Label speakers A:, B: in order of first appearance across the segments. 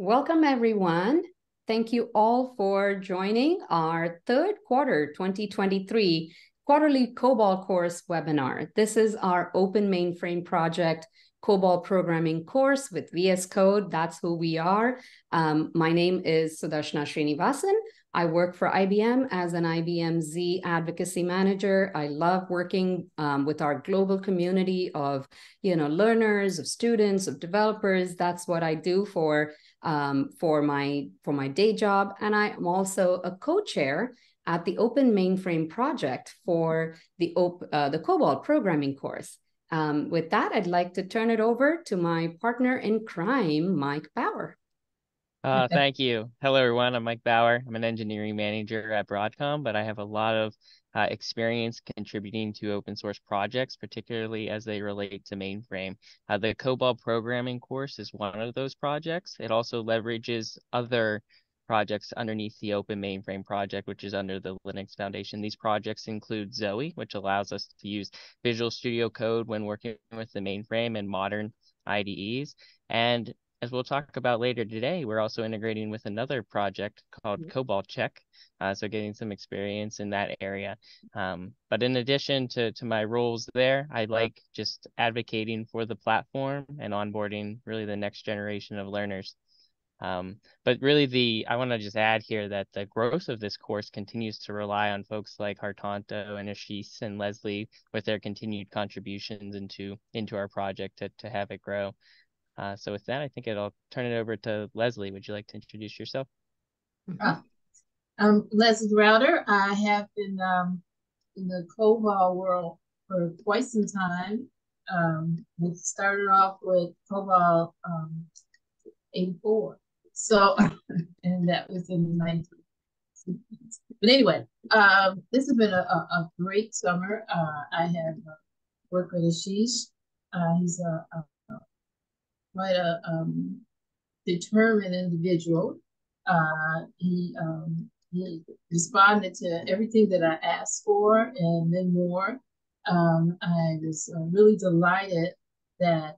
A: Welcome, everyone. Thank you all for joining our third quarter 2023 quarterly COBOL course webinar. This is our Open Mainframe project COBOL programming course with VS Code. That's who we are. My name is Sudarshana Srinivasan. I work for IBM as an IBM Z advocacy manager. I love working with our global community of learners, of students, of developers. That's what I do for my day job. And I am also a co-chair at the Open Mainframe project for the COBOL programming course. With that, I'd like to turn it over to my partner in crime, Mike Bauer.
B: Thank you. Hello, everyone. I'm Mike Bauer. I'm an engineering manager at Broadcom, but I have a lot of experience contributing to open source projects, particularly as they relate to mainframe. The COBOL programming course is one of those projects. It also leverages other projects underneath the Open Mainframe project, which is under the Linux Foundation. These projects include Zoe, which allows us to use Visual Studio Code when working with the mainframe and modern IDEs. And as we'll talk about later today, we're also integrating with another project called COBOL Check, so getting some experience in that area. But in addition to my roles there, I like just advocating for the platform and onboarding really the next generation of learners. But really I want to just add here that the growth of this course continues to rely on folks like Hartanto and Ashis and Lezlie with their continued contributions into our project to have it grow. So with that, I think I'll turn it over to Lezlie. Would you like to introduce yourself?
C: I'm Lezlie Browder. I have been in the COBOL world for quite some time. We started off with COBOL 84. So, and that was in the 90s. But anyway, this has been a great summer. I have worked with Ashis. He's quite a determined individual. He responded to everything that I asked for and then more. I was really delighted that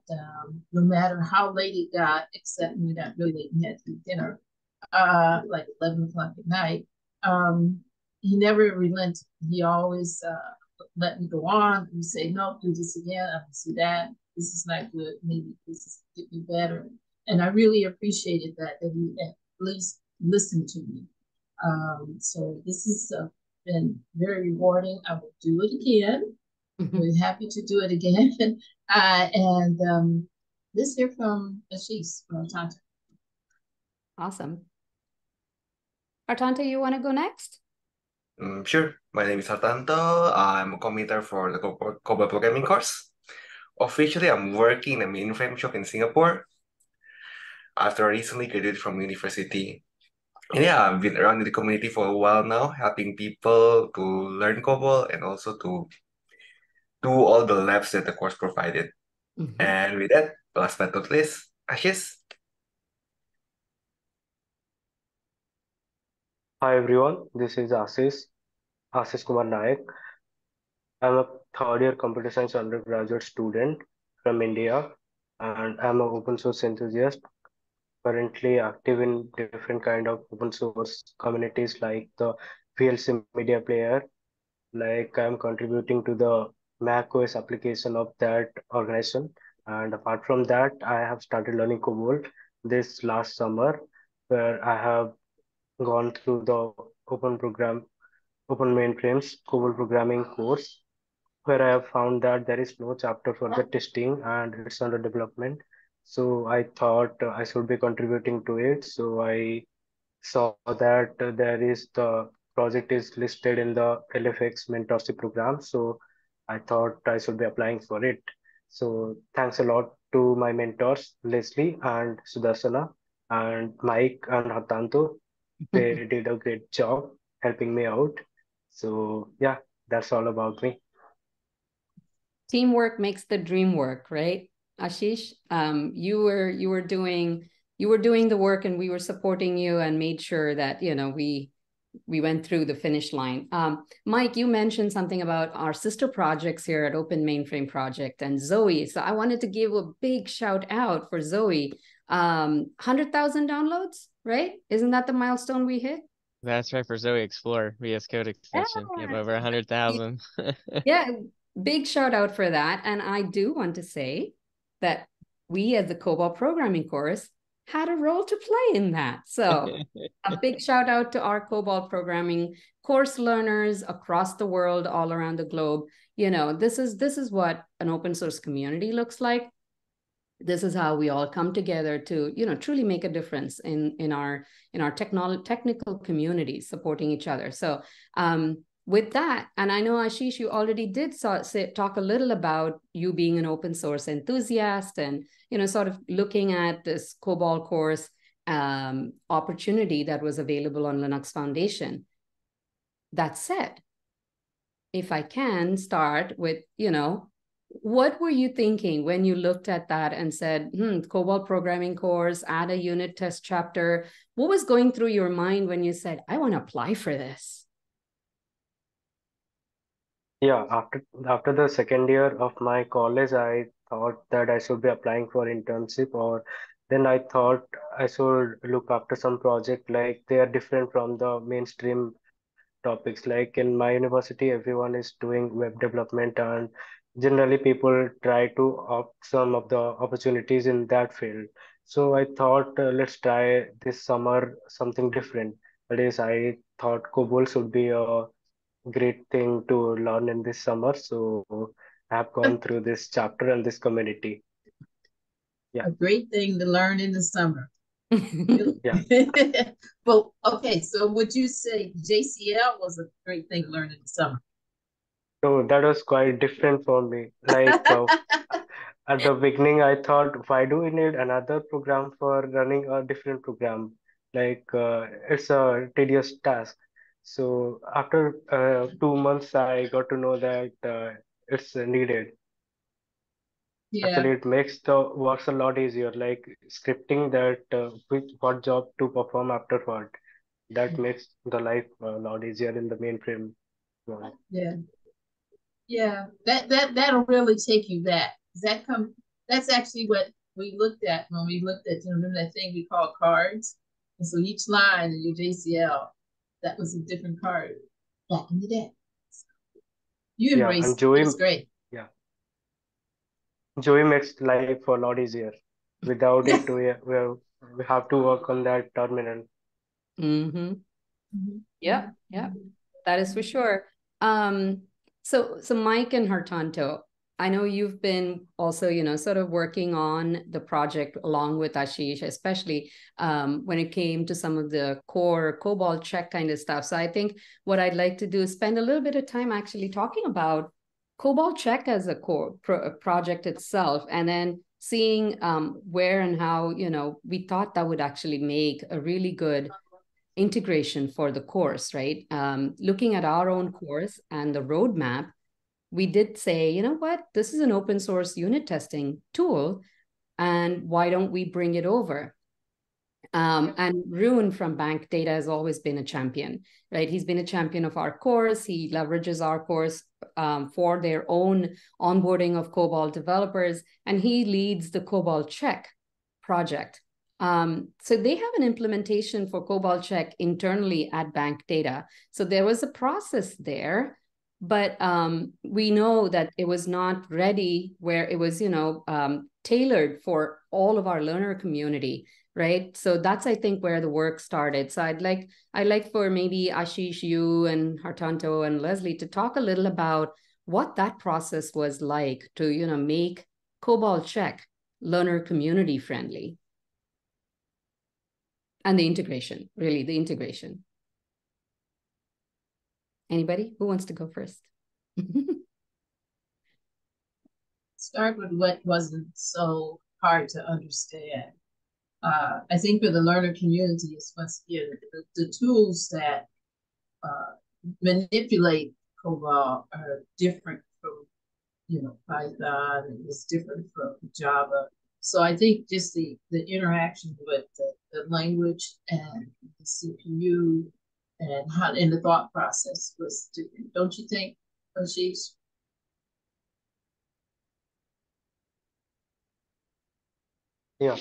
C: no matter how late it got, except when we got really late and had to eat dinner, like 11 o'clock at night, he never relented. He always let me go on. He say, no, do this again. I can see that. This is not good. Maybe this is get me better. And I really appreciated that he at least listened to me. So this has been very rewarding. I will do it again. We're happy to do it again. And let's hear from Ashis from Hartanto.
A: Awesome. Hartanto, you want to go next?
D: Sure. My name is Hartanto. I'm a committer for the COBOL programming course. Officially, I'm working in a mainframe shop in Singapore after I recently graduated from university. And yeah, I've been around in the community for a while now, helping people to learn COBOL and also to do all the labs that the course provided. And with that, last but not least, Ashis.
E: Hi everyone, this is Ashis Kumar Naik. I'm a third year computer science undergraduate student from India, and I'm an open source enthusiast, currently active in different kind of open source communities like the VLC media player. Like I'm contributing to the macOS application of that organization. And apart from that, I have started learning COBOL this last summer, where I have gone through the Open Mainframes COBOL programming course, where I have found that there is no chapter for the testing and it's under development. So I thought I should be contributing to it. So I saw that there is the project is listed in the LFX mentorship program. So I thought I should be applying for it. So thanks a lot to my mentors, Lezlie and Sudarsana and Mike and Hartanto. They did a great job helping me out. So yeah, that's all about me.
A: Teamwork makes the dream work, right? Ashish, you were doing the work and we were supporting you and made sure that, we we went through the finish line. Mike, you mentioned something about our sister projects here at Open Mainframe Project and Zoe. So I wanted to give a big shout out for Zoe. 100,000 downloads, right? Isn't that the milestone we hit?
B: That's right, for Zoe Explore VS Code extension. We have over 100,000.
A: Yeah, big shout out for that. And I do want to say that we as the COBOL programming course had a role to play in that. So a big shout out to our COBOL programming course learners across the world, all around the globe. You know, this is what an open source community looks like. This is how we all come together to, you know, truly make a difference in our technical communities, supporting each other. So with that, and I know Ashish, you already did talk a little about you being an open source enthusiast and, you know, sort of looking at this COBOL course opportunity that was available on Linux Foundation. That said, if I can start with, you know, what were you thinking when you looked at that and said, COBOL programming course, add a unit test chapter? What was going through your mind when you said, I want to apply for this?
E: Yeah, after the second year of my college, I thought that I should be applying for internship, or then I thought I should look after some project like they are different from the mainstream topics. Like in my university, everyone is doing web development, and generally people try to opt some of the opportunities in that field. So I thought, let's try this summer something different. That is, I thought COBOL should be a great thing to learn in this summer. So I have gone through this chapter and this community. Yeah.
C: A great thing to learn in the summer.
E: Yeah.
C: Well, okay, so would you say JCL was a great thing to learn in the summer?
E: So that was quite different for me. Like at the beginning, I thought, why do we need another program for running a different program? Like it's a tedious task. So after 2 months, I got to know that it's needed.
C: Yeah.
E: Actually, it makes the works a lot easier, like scripting that what job to perform after what. That makes the life a lot easier in the mainframe world.
C: Yeah. Yeah. That'll really take you back. That's actually what we looked at when we looked at, you know, remember that thing we call cards? And so each line in your JCL, that was a different card back in the day. You
E: Yeah, and
C: embraced it. It was great.
E: yeah, Joey makes life a lot easier. Without it, we have to work on that terminal.
A: Mm-hmm. Yeah, that is for sure. So Mike and Hartanto, I know you've been also, you know, sort of working on the project along with Ashish, especially when it came to some of the core COBOL check kind of stuff. So I think what I'd like to do is spend a little bit of time actually talking about COBOL check as a core project itself, and then seeing where and how, you know, we thought that would actually make a really good integration for the course, right? Looking at our own course and the roadmap, we did say, you know what, this is an open source unit testing tool, and why don't we bring it over? And Ruin from Bank Data has always been a champion, right? He's been a champion of our course. He leverages our course for their own onboarding of COBOL developers, and he leads the COBOL check project. So they have an implementation for COBOL check internally at Bank Data. So there was a process there, but we know that it was not ready where it was, you know, tailored for all of our learner community, right? So that's, I think, where the work started. So I'd like for maybe Ashish, you and Hartanto and Lezlie to talk a little about what that process was like to, you know, make COBOL check learner community friendly. And the integration, really, the integration. Anybody who wants to go first?
C: Start with what wasn't so hard to understand. I think for the learner community, it's once again the tools that manipulate COBOL are different from, you know, Python, and it's different from Java. So I think just the interaction with the language and the CPU and how and the thought process was different. Don't you think, Ashis?
E: Yeah.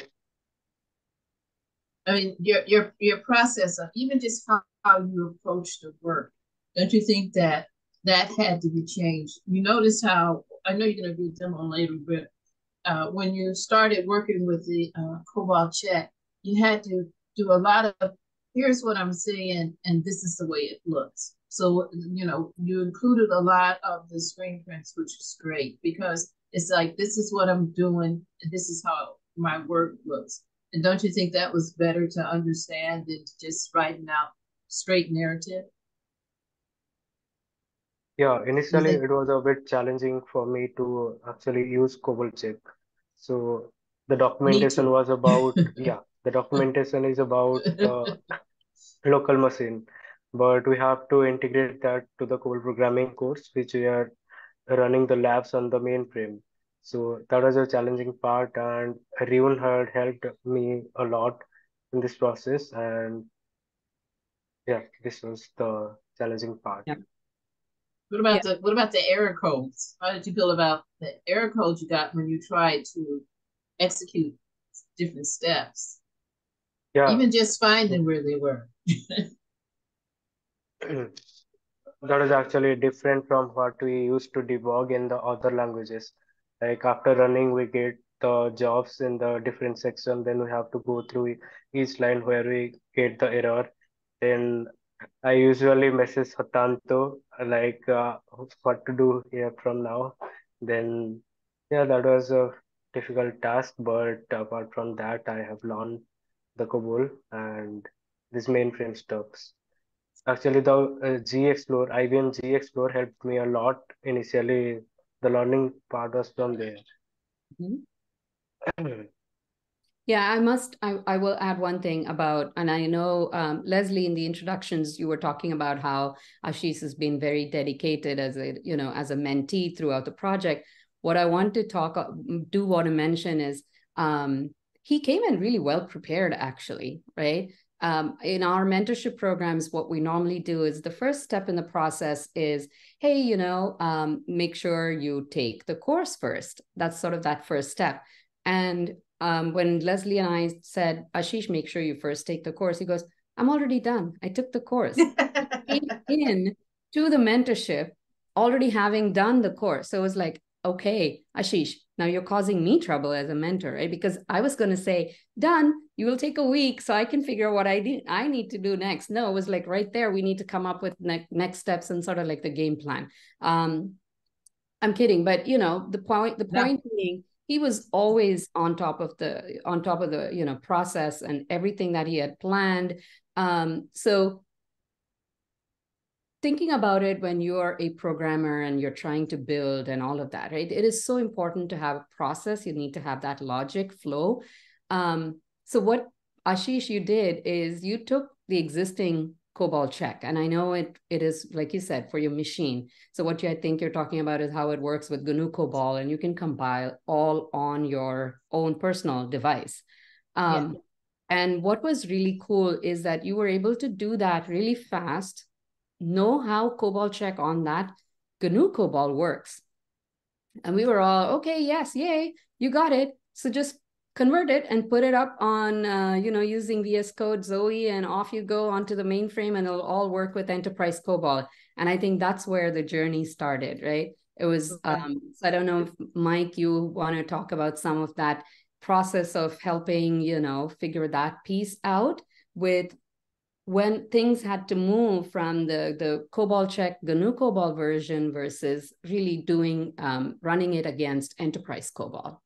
C: I mean, your process of even just how you approach the work. Don't you think that that had to be changed? You notice how I know you're going to do a demo later, but when you started working with the COBOL check, you had to do a lot of here's what I'm saying, and this is the way it looks. So you know you included a lot of the screen prints, which is great because it's like this is what I'm doing, and this is how my work looks. And don't you think that was better to understand than just writing out straight narrative?
E: Yeah,
C: You
E: initially
C: think?
E: it was a bit challenging for me to actually use COBOL check. So the
C: Me
E: documentation
C: too.
E: was about, yeah, the documentation is about local machine, but we have to integrate that to the COBOL programming course, which we are running the labs on the mainframe. So that was a challenging part, and Rion had helped me a lot in this process, and yeah, this was the challenging part.
A: Yeah. Yeah.
C: What about the error codes? How did you feel about the error codes you got when you tried to execute different steps?
E: Yeah,
C: Even just finding where they were.
E: that is actually different from what we used to debug in the other languages. Like after running, we get the jobs in the different section, then we have to go through each line where we get the error. Then I usually message Hatanto like what to do here from now. Then yeah, that was a difficult task, but apart from that, I have learned the COBOL and this mainframe stuffs. Actually, the G Explore, IBM G Explore helped me a lot. Initially, the learning part was from there.
A: Mhm. Yeah, I will add one thing about, and I know, Lezlie, in the introductions, you were talking about how Ashis has been very dedicated as a, as a mentee throughout the project. What I want to do want to mention is, he came in really well prepared, actually, right? In our mentorship programs, what we normally do is the first step in the process is, hey, make sure you take the course first. That's sort of that first step. And when Lezlie and I said, Ashish, make sure you first take the course, he goes, I'm already done. I took the course. He came in to the mentorship already having done the course. So it was like, okay, Ashish, now you're causing me trouble as a mentor, right? Because I was going to say, done, you will take a week so I can figure out what I need to do next. No, it was like right there, we need to come up with next steps and sort of like the game plan. I'm kidding, but the point being, he was always on top of the process and everything that he had planned. So thinking about it, when you're a programmer and you're trying to build and all of that, right? It is so important to have a process. You need to have that logic flow. So what, Ashish, you did is you took the existing COBOL check, and I know it is, like you said, for your machine. So what I think you're talking about is how it works with GNU COBOL, and you can compile all on your own personal device.
C: Yeah.
A: And what was really cool is that you were able to do that really fast, know how COBOL check on that GNU COBOL works. And we were all, okay, yes, yay, you got it. So just convert it and put it up on, using VS Code, Zoe, and off you go onto the mainframe, and it'll all work with Enterprise COBOL. And I think that's where the journey started, right? It was, so I don't know if, Mike, you want to talk about some of that process of helping, figure that piece out with when things had to move from the COBOL check, the new COBOL version versus really doing, running it against Enterprise COBOL,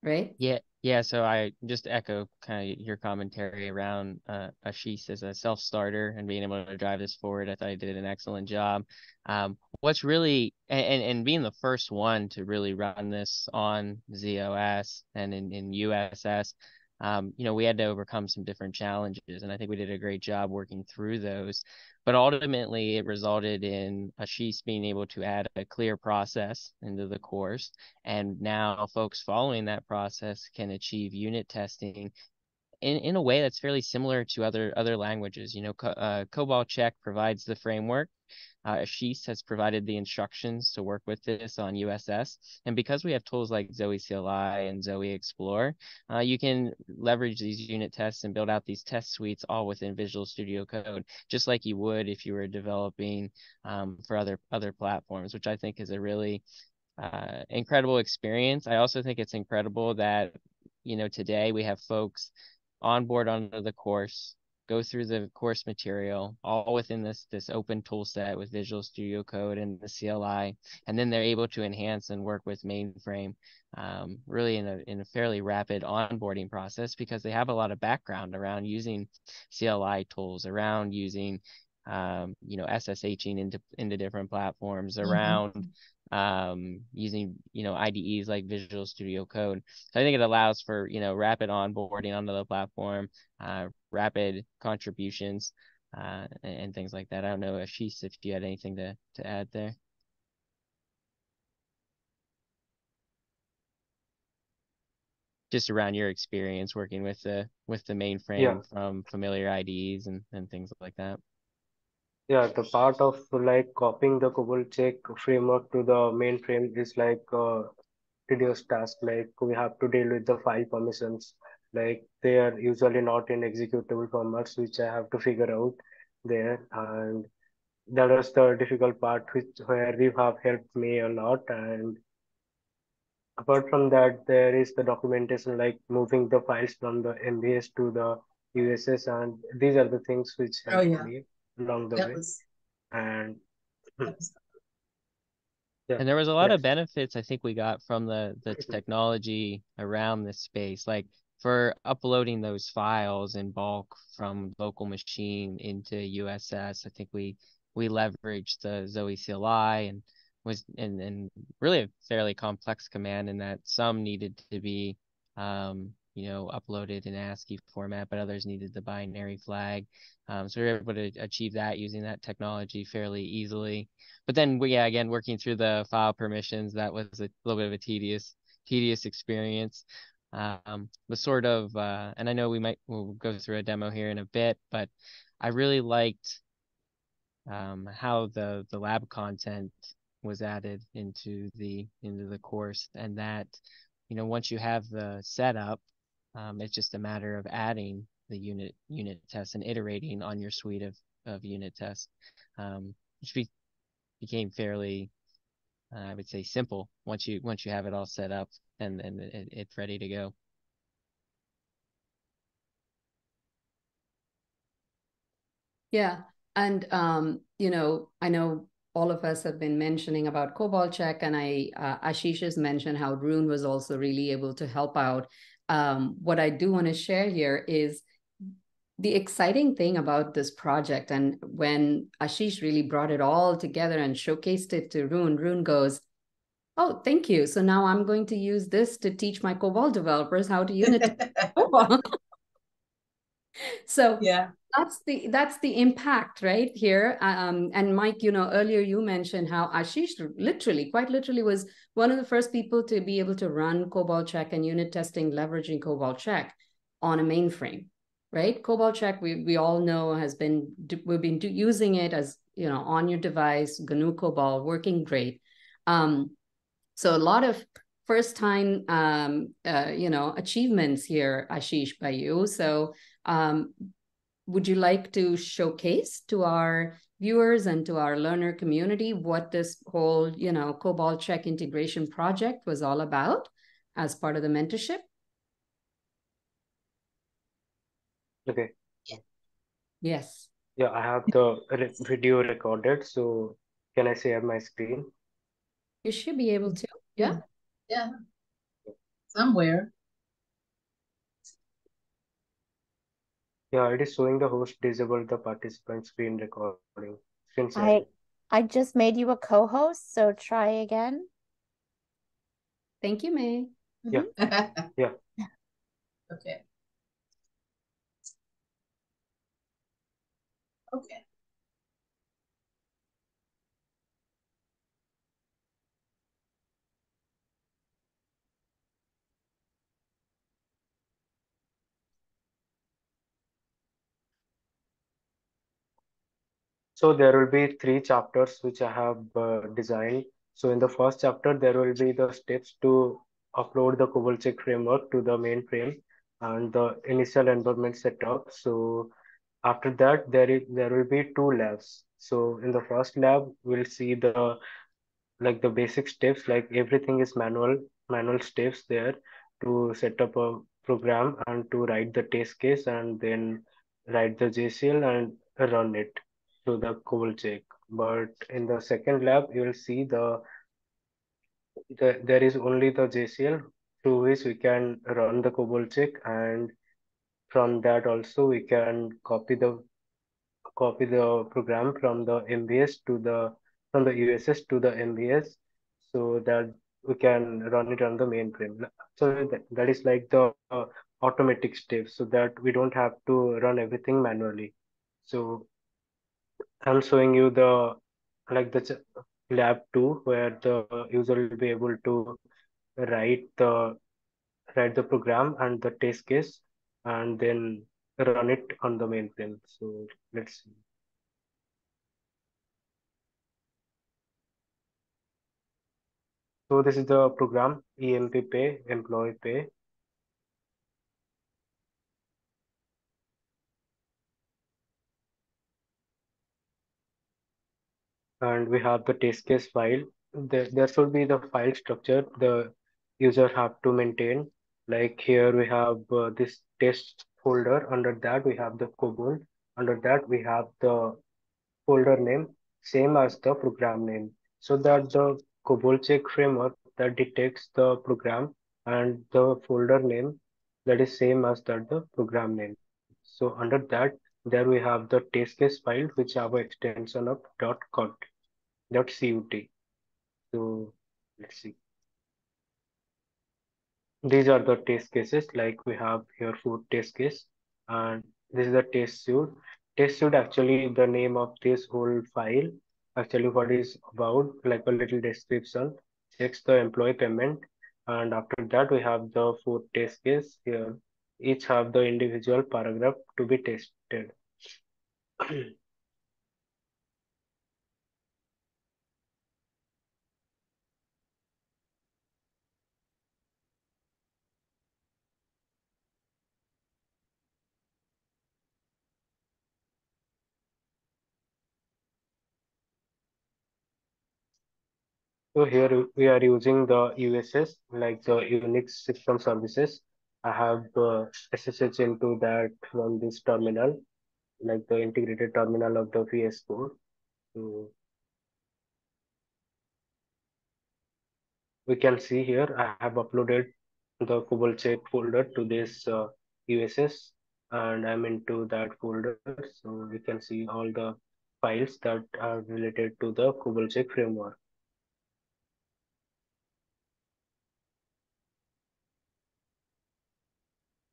A: right?
B: Yeah. So I just echo kind of your commentary around Ashis as a self-starter and being able to drive this forward. I thought he did an excellent job. What's really and being the first one to really run this on ZOS and in USS, we had to overcome some different challenges, and I think we did a great job working through those. But ultimately, it resulted in Ashis being able to add a clear process into the course, and now folks following that process can achieve unit testing in a way that's fairly similar to other languages. COBOL check provides the framework. Ashis has provided the instructions to work with this on USS. And because we have tools like Zoe CLI and Zoe Explore, you can leverage these unit tests and build out these test suites all within Visual Studio Code, just like you would if you were developing for other platforms, which I think is a really incredible experience. I also think it's incredible that, today we have folks on board onto the course, go through the course material, all within this open tool set with Visual Studio Code and the CLI, and then they're able to enhance and work with Mainframe really in a fairly rapid onboarding process, because they have a lot of background around using CLI tools, around using SSHing into different platforms, around using IDEs like Visual Studio Code. So I think it allows for rapid onboarding onto the platform, rapid contributions, and things like that. I don't know, Ashis, if you had anything to add there. Just around your experience working with the mainframe from familiar IDEs and things like that.
E: Yeah, the part of like copying the COBOL check framework to the mainframe is like tedious task. Like we have to deal with the file permissions. Like they are usually not in executable formats, which I have to figure out there. And that was the difficult part, where you have helped me a lot. And apart from that, there is the documentation, like moving the files from the MVS to the USS, and these are the things which helped me along the way. And yeah,
B: and there was a lot of benefits I think we got from the technology around this space, like for uploading those files in bulk from local machine into USS. I think we leveraged the Zoe CLI and really a fairly complex command, in that some needed to be uploaded in ASCII format, but others needed the binary flag. So we were able to achieve that using that technology fairly easily. But then again, working through the file permissions, that was a little bit of a tedious experience. The sort of, and I know we'll go through a demo here in a bit, but I really liked how the lab content was added into the course, and that once you have the setup, it's just a matter of adding the unit tests and iterating on your suite of unit tests, which became fairly, I would say, simple once you have it all set up and it's ready to go.
A: Yeah, and I know all of us have been mentioning about COBOL check, and Ashish has mentioned how Rune was also really able to help out. What I do want to share here is the exciting thing about this project. And when Ashish really brought it all together and showcased it to Rune goes, "Oh, thank you. So now I'm going to use this to teach my COBOL developers how to unit COBOL." So yeah, that's the impact right here. And Mike, earlier you mentioned how Ashish quite literally was one of the first people to be able to run COBOL check and unit testing leveraging COBOL check on a mainframe, right? COBOL check, we all know we've been using it as on your device, GNU COBOL, working great. So a lot of first time achievements here, Ashish, by you. So would you like to showcase to our viewers and to our learner community what this whole, COBOL check integration project was all about as part of the mentorship?
E: Okay.
A: Yes.
E: Yeah, I have the video recorded, so can I share my screen?
A: You should be able to. Yeah.
C: Yeah. Somewhere.
E: Yeah, it is showing the host disabled the participant screen recording.
F: I just made you a co-host, so try again.
A: Thank you, May.
E: Yeah. Yeah.
C: Okay. Okay.
E: So there will be three chapters which I have designed. So in the first chapter, there will be the steps to upload the COBOL check framework to the mainframe and the initial environment setup. So after that, there will be two labs. So in the first lab, we'll see the like the basic steps, like everything is manual steps there to set up a program and to write the test case and then write the JCL and run it through the COBOL check. But in the second lab, you will see there is only the JCL through which we can run the COBOL check, and from that also we can copy the program from the MBS to the from the USS to the MBS so that we can run it on the mainframe. So that is like the automatic step so that we don't have to run everything manually. So I'm showing you the like the lab 2 where the user will be able to write the write the program and the test case and then run it on the mainframe. So let's see. So this is the program EMP pay, employee pay. And we have the test case file. There should be the file structure the user have to maintain. Like here we have this test folder. Under that we have the COBOL. Under that we have the folder name, same as the program name. So that the COBOL check framework that detects the program and the folder name that is same as that the program name. So under that, there we have the test case file which have an extension of .cut. So let's see. These are the test cases, like we have here four test case, and this is the test suite. Test suite actually the name of this whole file, actually what is about, like a little description, checks the employee payment, and after that we have the four test case here. Each have the individual paragraph to be tested. So here we are using the USS, like the Unix system services. I have SSH into that from this terminal, like the integrated terminal of the VS Code. So we can see here I have uploaded the COBOL check folder to this USS, and I'm into that folder. So we can see all the files that are related to the COBOL check framework.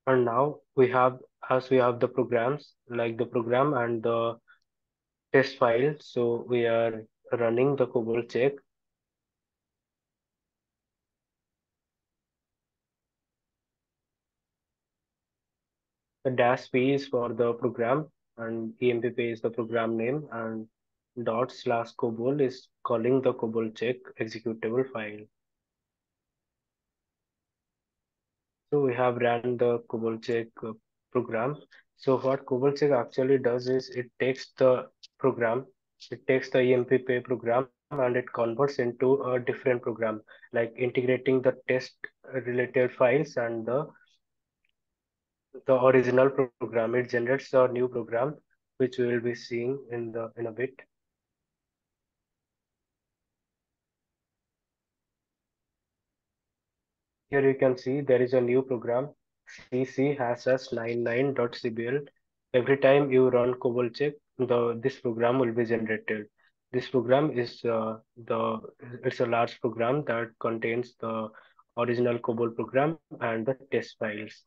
E: And now we have the programs, like the program and the test file. So we are running the COBOL check. The dash p is for the program and EMPP is the program name, and /COBOL is calling the COBOL check executable file. So we have ran the COBOL check program. So what COBOL check actually does is program, it takes the EMPP program and it converts into a different program, like integrating the test related files and the original program. It generates a new program, which we will be seeing in a bit. Here you can see there is a new program, cc#99.cbl. Every time you run COBOL check, this program will be generated. This program is it's a large program that contains the original COBOL program and the test files.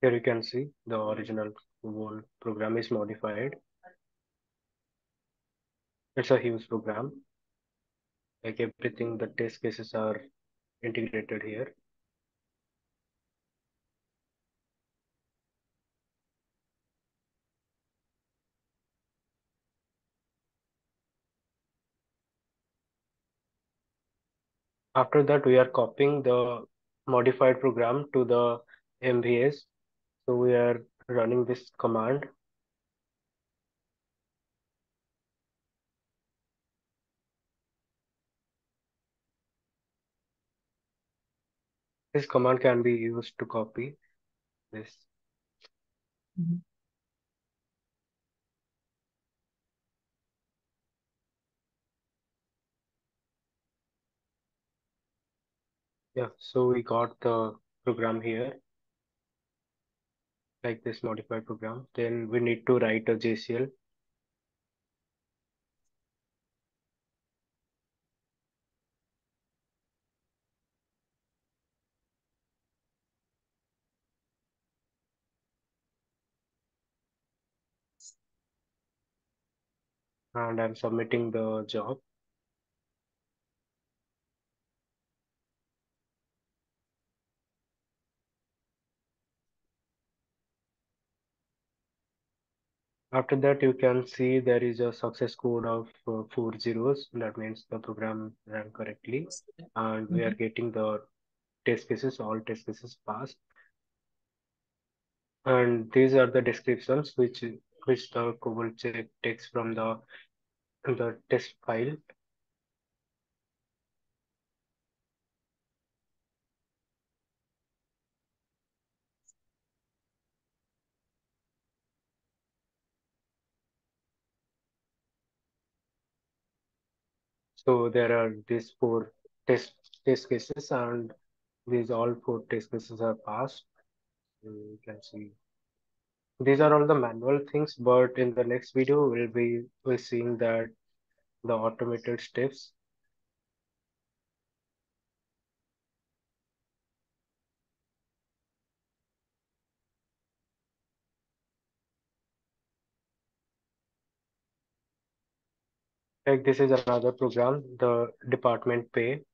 E: Here you can see the original COBOL program is modified. It's a huge program. Like everything, the test cases are integrated here. After that, we are copying the modified program to the MVS. So we are running this command. This command can be used to copy this.
C: Mhm.
E: Yeah, so we got the program here, like this modified program. Then we need to write a JCL. And I'm submitting the job. After that, you can see there is a success code of 4 zeros. That means the program ran correctly. And we are
C: Mhm.
E: getting the test cases, all test cases passed. And these are the descriptions which the COBOL check takes from the test file. So there are these four test test cases, and these all four test cases are passed. You can see these are all the manual things, but in the next video we'll seeing that the automated steps. Like this is another program, the department pay.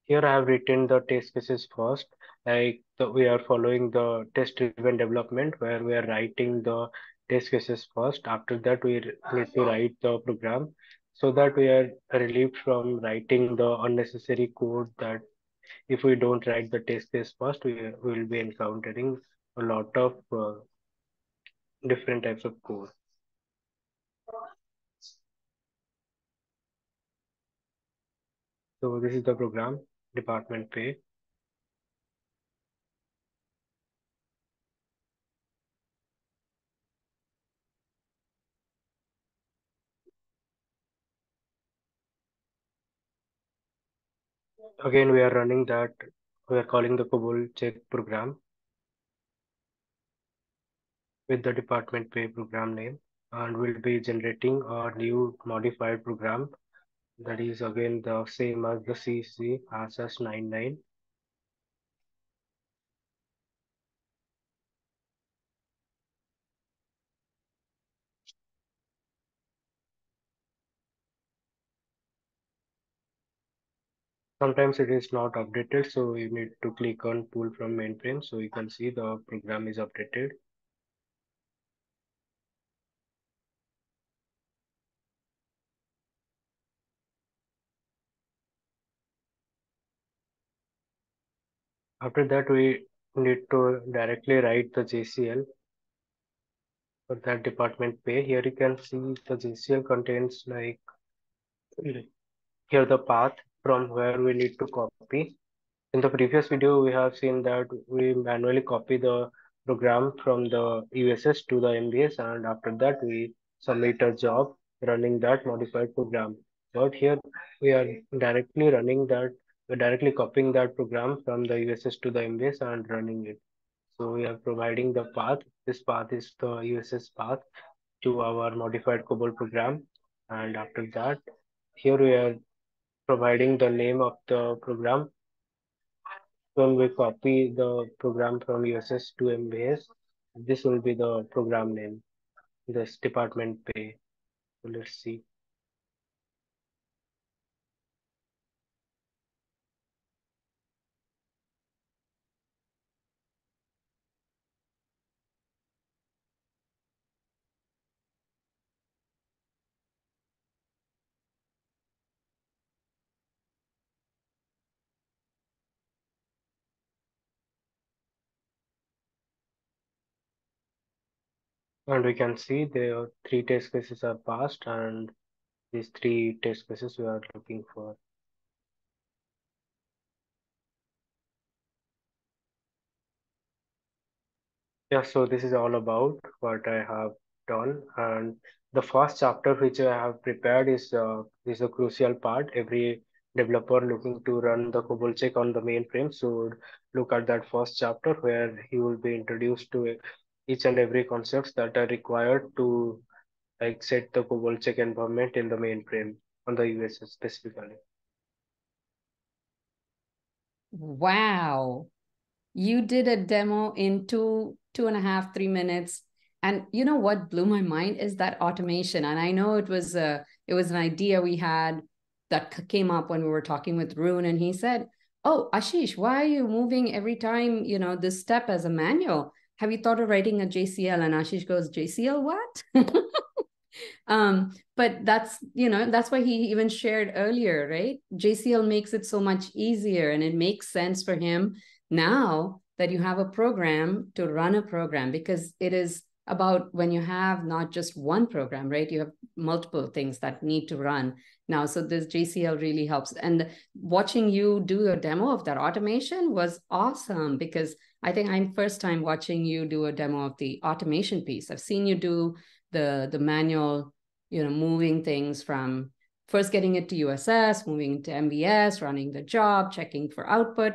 E: Here I have written the test cases first. We are following the test-driven development where we are writing the test cases first. After that, we need to write the program so that we are relieved from writing the unnecessary code that if we don't write the test case first, we will be encountering a lot of different types of code. So this is the program, department pay. Again, we are running that. We are calling the COBOL check program with the department pay program name, and we'll be generating a new modified program that is again the same as the CC Ashis 99. Sometimes it is not updated, so you need to click on pull from mainframe so you can see the program is updated. After that, we need to directly write the JCL for that department pay. Here you can see the JCL contains like here the path from where we need to copy. In the previous video, we have seen that we manually copy the program from the USS to the MBS, and after that we submit a job running that modified program. But here we are directly running that, we're directly copying that program from the USS to the MBS and running it. So we are providing the path. This path is the USS path to our modified COBOL program. And after that, here we are providing the name of the program. When we copy the program from USS to MBS, this will be the program name, this department pay. So let's see. And we can see the 3 test cases are passed, and these 3 test cases we are looking for. Yeah, so this is all about what I have done. And the first chapter which I have prepared is a crucial part. Every developer looking to run the COBOL check on the mainframe should look at that first chapter where he will be introduced to each and every concepts that are required to like set the COBOL check environment in the mainframe on the USS specifically.
A: Wow. You did a demo in 2.5, 3 minutes. And you know what blew my mind is that automation. And I know it was an idea we had that came up when we were talking with Rune, and he said, "Oh, Ashish, why are you moving every time, this step as a manual? Have you thought of writing a JCL?" And Ashish goes, "JCL what?" But that's why he even shared earlier, right? JCL makes it so much easier, and it makes sense for him now that you have a program to run a program, because it is about when you have not just one program, right? You have multiple things that need to run now. So this JCL really helps. And watching you do a demo of that automation was awesome, because I think I'm first time watching you do a demo of the automation piece. I've seen you do the manual, moving things from first getting it to USS, moving to MVS, running the job, checking for output.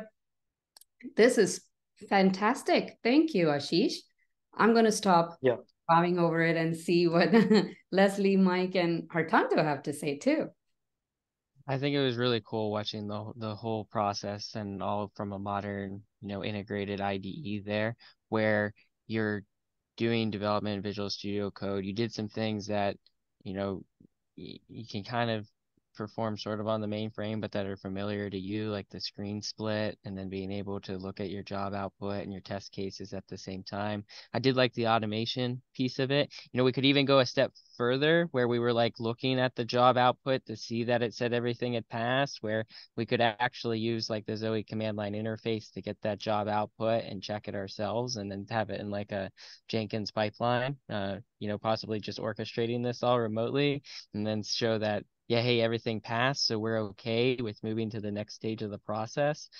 A: This is fantastic. Thank you, Ashish. I'm going to stop bowing over it and see what Lezlie, Mike, and Hartanto have to say too.
B: I think it was really cool watching the whole process, and all from a modern, integrated IDE there, where you're doing development in Visual Studio Code. You did some things that, you can kind of perform sort of on the mainframe, but that are familiar to you, like the screen split, and then being able to look at your job output and your test cases at the same time. I did like the automation piece of it. We could even go a step further where we were like looking at the job output to see that it said everything had passed, where we could actually use like the Zoe command line interface to get that job output and check it ourselves, and then have it in like a Jenkins pipeline, possibly just orchestrating this all remotely, and then show that, yeah, hey, everything passed, so we're okay with moving to the next stage of the process.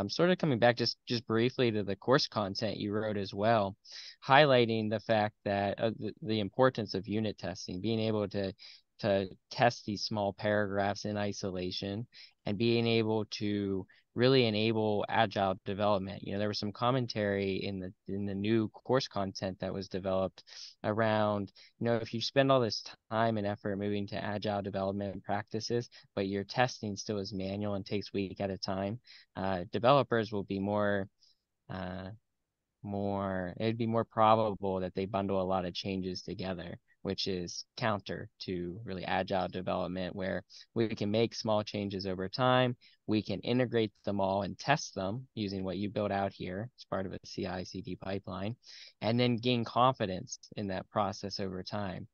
B: Sort of coming back just briefly to the course content you wrote as well, highlighting the fact that the importance of unit testing, being able to test these small paragraphs in isolation, and being able to really enable agile development. There was some commentary in the new course content that was developed around, if you spend all this time and effort moving to agile development practices, but your testing still is manual and takes week at a time, developers will be it'd be more probable that they bundle a lot of changes together, which is counter to really agile development, where we can make small changes over time. We can integrate them all and test them using what you built out here as part of a CI/CD pipeline, and then gain confidence in that process over time.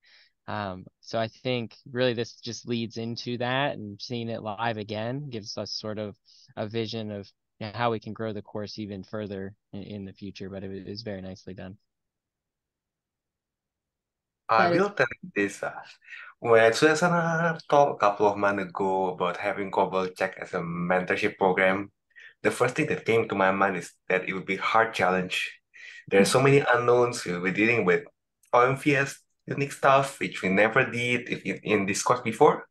B: So I think really this just leads into that, and seeing it live again gives us sort of a vision of how we can grow the course even further in the future, but it is very nicely done.
D: I will tell you this. When Suasana talked a couple of months ago about having COBOL check as a mentorship program, the first thing that came to my mind is that it would be a hard challenge. There are so many unknowns. We're dealing with OMVS unique stuff, which we never did in this course before.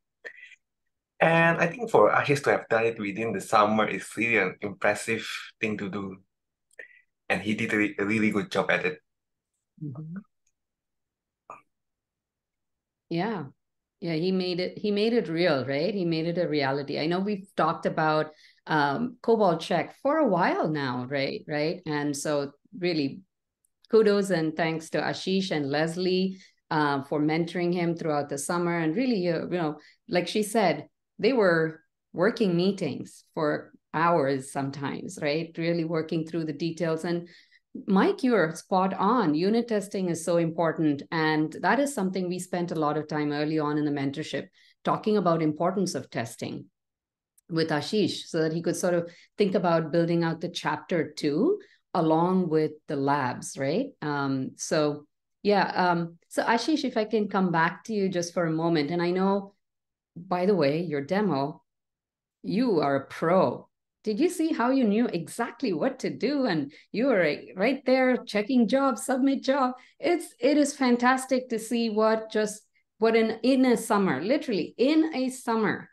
D: And I think for Ashis to have done it within the summer is really an impressive thing to do. And he did a really good job at it.
A: Mm-hmm. Yeah. He made it real, right? He made it a reality. I know we've talked about COBOL check for a while now, right? And so really kudos and thanks to Ashish and Lezlie for mentoring him throughout the summer. And really, like she said, they were working meetings for hours sometimes, right? Really working through the details. And Mike, you're spot on. Unit testing is so important. And that is something we spent a lot of time early on in the mentorship talking about importance of testing with Ashish, so that he could sort of think about building out the chapter 2 along with the labs, right? So Yeah. So Ashish, if I can come back to you just for a moment, and I know, by the way, your demo, you are a pro. Did you see how you knew exactly what to do? And you were right there checking job, submit job. It is fantastic to see what in a summer, literally in a summer,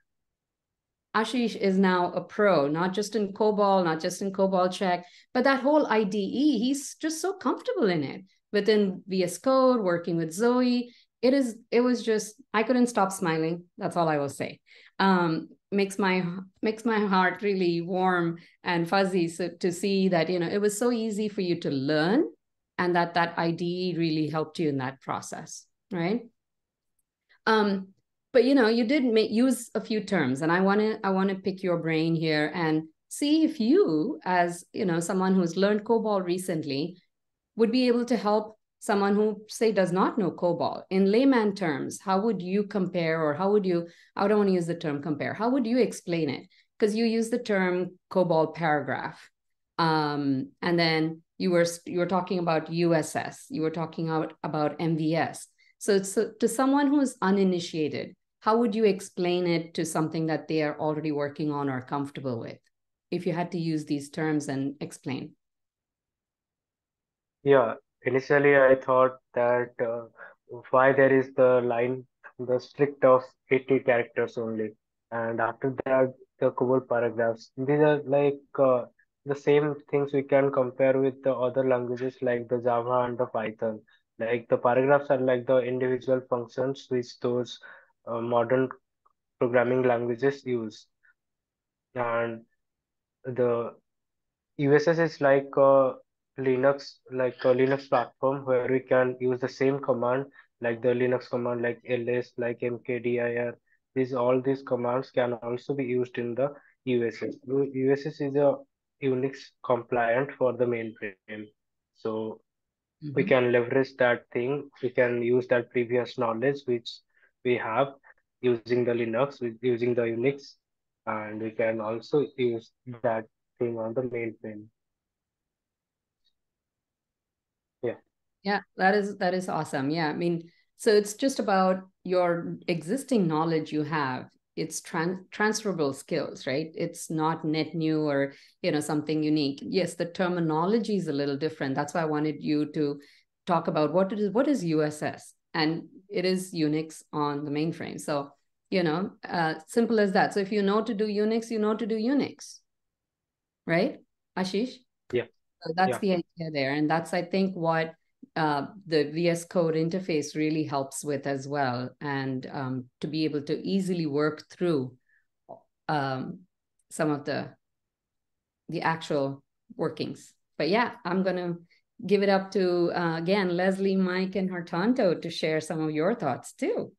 A: Ashish is now a pro, not just in COBOL, not just in COBOL check, but that whole IDE, he's just so comfortable in it. Within VS Code, working with Zoe, it was just, I couldn't stop smiling. That's all I will say. Makes my heart really warm and fuzzy to see that, it was so easy for you to learn, and that IDE really helped you in that process, right? But you did use a few terms, and I want to pick your brain here and see if you, as someone who's learned COBOL recently, would be able to help someone who, say, does not know COBOL. In layman terms, how would you compare, or I don't want to use the term compare, how would you explain it? Because you use the term COBOL paragraph. And then you were talking about USS, you were talking about MVS. So to someone who is uninitiated, how would you explain it to something that they are already working on or comfortable with, if you had to use these terms and explain?
E: Yeah, initially I thought that why there is the strict of 80 characters only, and after that the COBOL paragraphs. These are like the same things we can compare with the other languages like the Java and the Python. Like the paragraphs are like the individual functions which those modern programming languages use, and the USS is like a Linux platform where we can use the same command, like the Linux command, like ls, like mkdir. All these commands can also be used in the USS. USS is a Unix compliant for the mainframe, so we can leverage that thing. We can use that previous knowledge which we have using the using the Unix, and we can also use that thing on the mainframe. Yeah.
A: Yeah, that is awesome. Yeah, I mean, so it's just about your existing knowledge you have. It's transferable skills, right? It's not net new or something unique. Yes, the terminology is a little different. That's why I wanted you to talk about what is USS, and it is Unix on the mainframe. So simple as that. So if you know to do Unix, you know to do Unix, right, Ashish?
E: Yeah.
A: So that's the idea there, and that's, I think, what the VS Code interface really helps with as well, and to be able to easily work through some of the actual workings. But yeah, I'm gonna give it up to again Lezlie, Mike, and Hartanto to share some of your thoughts too.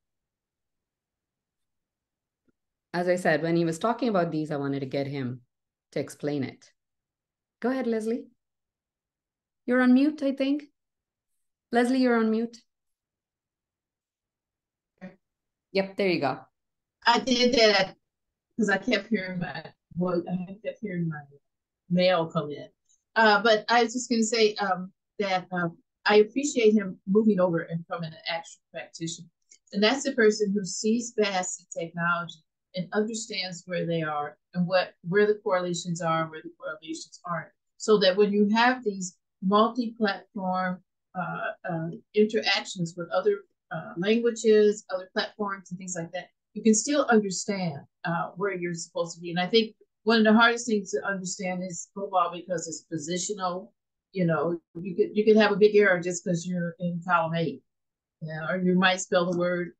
A: As I said, when he was talking about these, I wanted to get him to explain it. Go ahead, Lezlie. You're on mute, I think. Lezlie, you're on mute. Yep, there you go.
C: I did that because I kept hearing my voice. I kept hearing my mail come in. But I was just going to say that I appreciate him moving over and becoming an actual practitioner. And that's the person who sees past the technology and understands where they are and where the correlations are and where the correlations aren't. So that when you have these multi-platform interactions with other languages, other platforms, and things like that, you can still understand where you're supposed to be. And I think one of the hardest things to understand is COBOL because it's positional. You could have a big error just because you're in column 8, or you might spell the word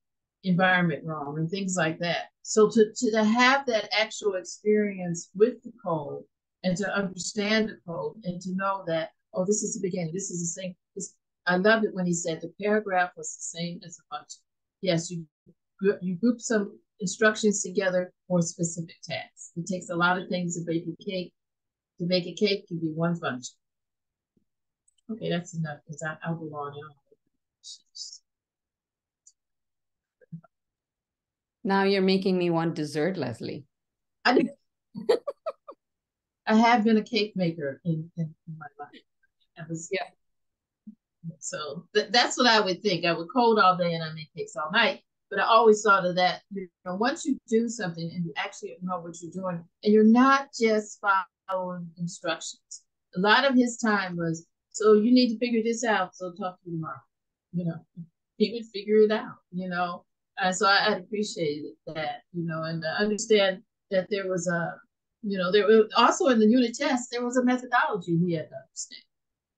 C: environment wrong and things like that. So to have that actual experience with the code and to understand the code and to know that, oh, this is the beginning, this is the same. I love it when he said the paragraph was the same as a function. Yes, you group some instructions together for specific tasks. It takes a lot of things to bake a cake. To make a cake can be one function. Okay, that's enough because I'll go on now.
A: Now you're making me want dessert, Lezlie.
C: I have been a cake maker in my life. So that's what I would think. I would code all day and I make cakes all night. But I always thought of that, once you do something and you actually know what you're doing, and you're not just following instructions. A lot of his time was, so you need to figure this out, so talk to you tomorrow. He would figure it out, And so I appreciated that, and understand that there was there was also in the unit test, there was a methodology he had to understand.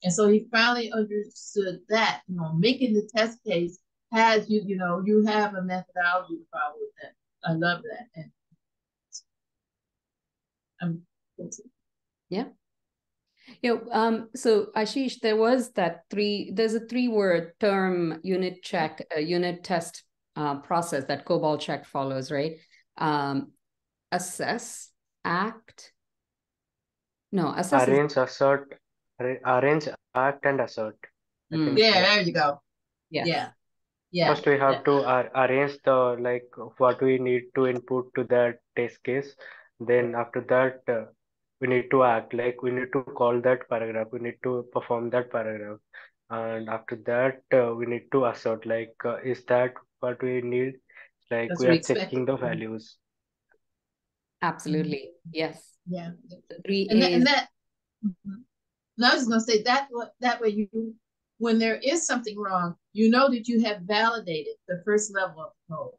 C: And so he finally understood that, making the test case has you have a methodology to follow with that. I love that. And
A: yeah. So Ashish, there's a 3-word term unit test process that COBOL check follows, right? Assess, act. No, assess.
E: Arrange, assert, arrange, act, and assert. I think
C: yeah,
E: so.
C: there you go.
A: Yes.
C: Yeah.
E: First, we have to arrange what we need to input to that test case. Then after that, we need to act, like we need to call that paragraph. We need to perform that paragraph. And after that, we need to assert, is that what we need? Like
C: That's
E: we
C: what
E: are
C: we expect.
E: checking the values.
A: Absolutely. Yes.
C: Yeah.
A: The 3
C: And
A: A's.
C: that, I was just going to say that way when there is something wrong, you know that you have validated the first level of code.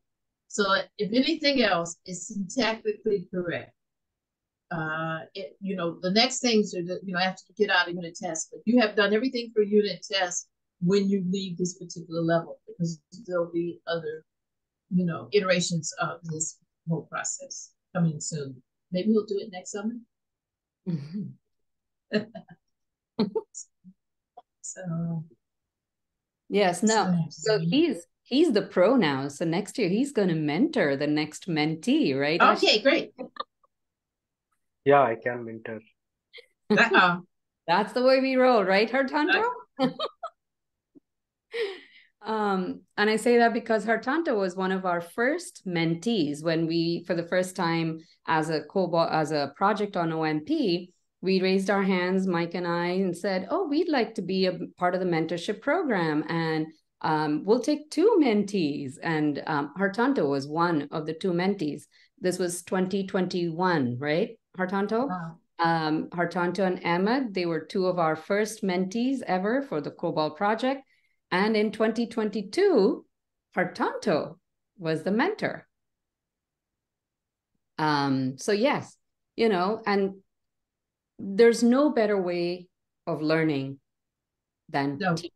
C: So if anything else is syntactically correct, the next things are after you get out of unit test, but you have done everything for unit test when you leave this particular level, because there'll be other, iterations of this whole process coming soon. Maybe we'll do it next summer. So
A: yes, no. So he's the pro now. So next year he's going to mentor the next mentee, right?
C: Okay, great.
E: Yeah, I can mentor.
A: That's the way we roll, right, Hartanto? And I say that because Hartanto was one of our first mentees when we, for the first time as a project on OMP, we raised our hands, Mike and I, and said, oh, we'd like to be a part of the mentorship program. And we'll take 2 mentees. And Hartanto was one of the 2 mentees. This was 2021, right, Hartanto?
C: Wow.
A: Hartanto and Ahmed, they were 2 of our first mentees ever for the COBOL project. And in 2022, Hartanto was the mentor. So yes, and there's no better way of learning than teaching.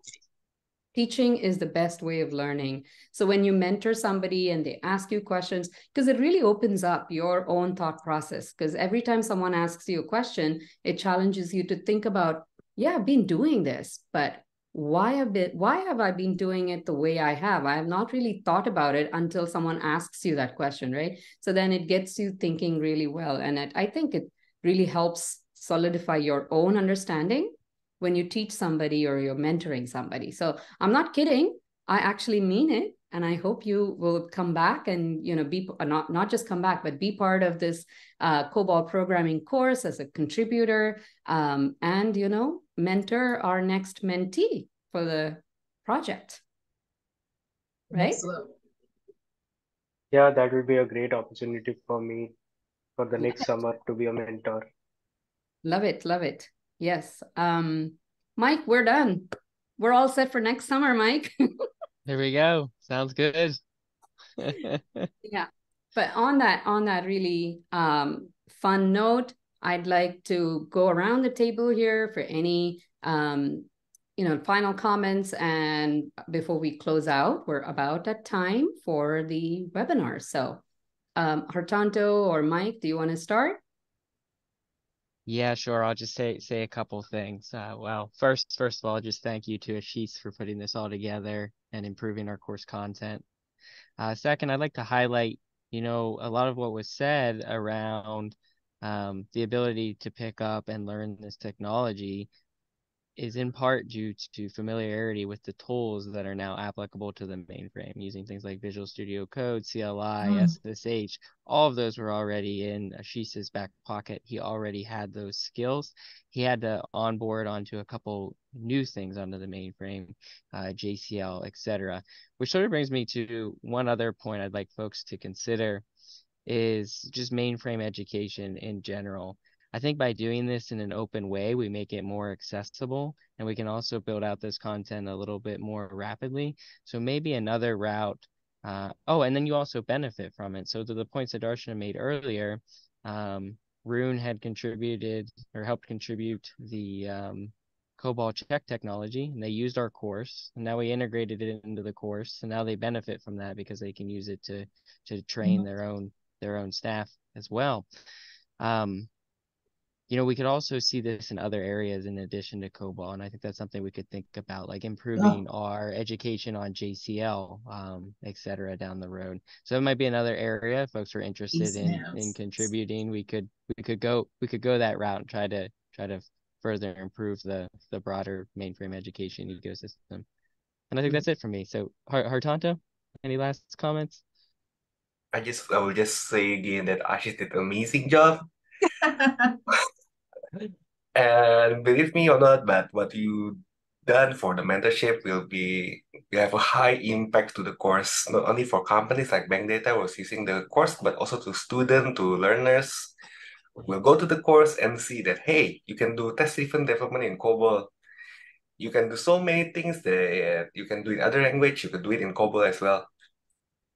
A: Teaching is the best way of learning. So when you mentor somebody and they ask you questions, because it really opens up your own thought process, because every time someone asks you a question, it challenges you to think about, yeah, I've been doing this, but why have I been doing it the way I have? I have not really thought about it until someone asks you that question, right? So then it gets you thinking really well. And I think it really helps solidify your own understanding when you teach somebody or you're mentoring somebody. So I'm not kidding. I actually mean it. And I hope you will come back and, be not just come back, but be part of this COBOL programming course as a contributor and, mentor our next mentee for the project. Right?
C: Excellent.
E: Yeah, that will be a great opportunity for me for the next summer to be a mentor.
A: Love it. Love it. Yes. Mike, we're done. We're all set for next summer, Mike.
B: There we go. Sounds good.
A: Yeah. But on that really fun note, I'd like to go around the table here for any final comments. And before we close out, we're about at time for the webinar. So Hartanto or Mike, do you want to start?
B: Yeah, sure. I'll just say a couple things. Well, first of all, just thank you to Ashis for putting this all together and improving our course content. Second, I'd like to highlight, a lot of what was said around the ability to pick up and learn this technology is in part due to familiarity with the tools that are now applicable to the mainframe, using things like Visual Studio Code, CLI, SSH. All of those were already in Ashis's back pocket. He already had those skills. He had to onboard onto a couple new things onto the mainframe, JCL, etc. Which sort of brings me to one other point I'd like folks to consider is just mainframe education in general. I think by doing this in an open way, we make it more accessible, and we can also build out this content a little bit more rapidly. So maybe another route. And then you also benefit from it. So to the points that Darshana made earlier, Rune had contributed or helped contribute the COBOL check technology, and they used our course, and now we integrated it into the course, and now they benefit from that because they can use it to train their own staff as well. We could also see this in other areas in addition to COBOL, and I think that's something we could think about, like improving our education on JCL, et cetera, down the road. So it might be another area if folks are interested in contributing. We could go that route and try to further improve the broader mainframe education ecosystem. And I think that's it for me. So Hartanto, any last comments?
D: I will just say again that Ashis did an amazing job. And believe me or not, but what you done for the mentorship will have a high impact to the course, not only for companies like Bank Data was using the course, but also to students, to learners. We'll go to the course and see that, hey, you can do test-driven development in COBOL. You can do so many things that you can do in other language, you could do it in COBOL as well.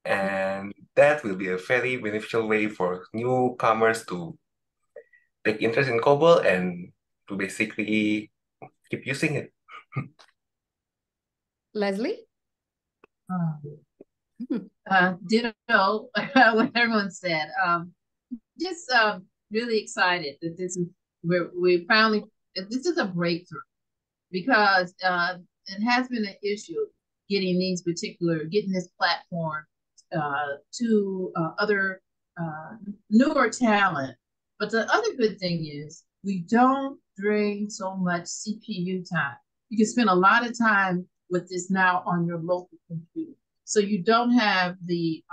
D: And that will be a very beneficial way for newcomers to take interest in COBOL and to basically keep using it.
A: Lezlie?
C: Ditto what everyone said. Just really excited that this is a breakthrough, because it has been an issue getting this platform to other newer talent. But the other good thing is we don't drain so much CPU time. You can spend a lot of time with this now on your local computer. So you don't have the,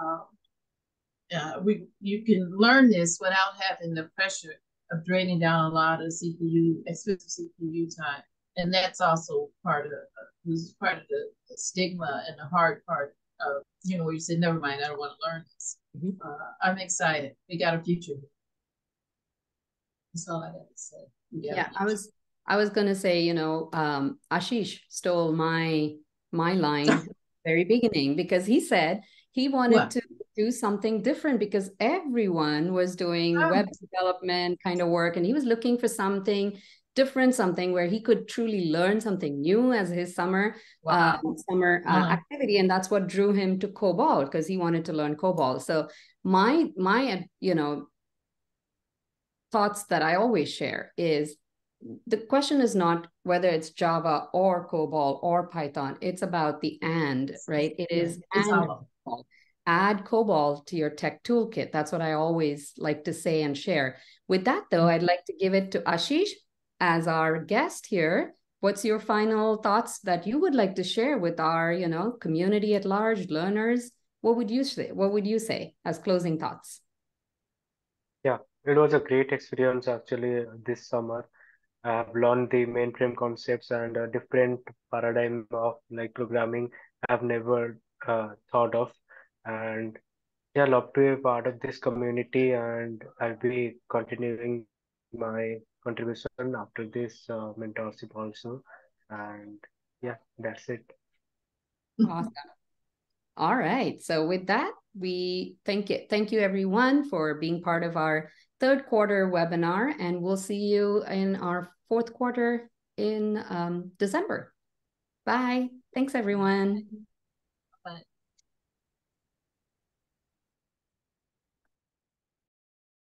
C: you can learn this without having the pressure of draining down a lot of expensive CPU time. And that's also part of the stigma and the hard part of, where you say, never mind, I don't want to learn this. I'm excited. We got a future. That's all I got to say.
A: Yeah, I was gonna say, Ashish stole my line at the very beginning, because he said he wanted to do something different because everyone was doing web development kind of work, and he was looking for something different, something where he could truly learn something new as his summer activity, and that's what drew him to COBOL, because he wanted to learn COBOL. So my thoughts that I always share is, the question is not whether it's Java or COBOL or Python. It's about the and, right? It is COBOL. Add COBOL to your tech toolkit. That's what I always like to say and share. With that, though, I'd like to give it to Ashish as our guest here. What's your final thoughts that you would like to share with our, community at large, learners? What would you say? What would you say as closing thoughts?
E: Yeah, it was a great experience actually this summer. I have learned the mainframe concepts and a different paradigm of like programming I've never thought of. And yeah, love to be a part of this community, and I'll be continuing my contribution after this mentorship also. And yeah, that's it.
A: Awesome. All right. So with that, we thank you everyone for being part of our third quarter webinar, and we'll see you in our fourth quarter in December. Bye. Thanks, everyone.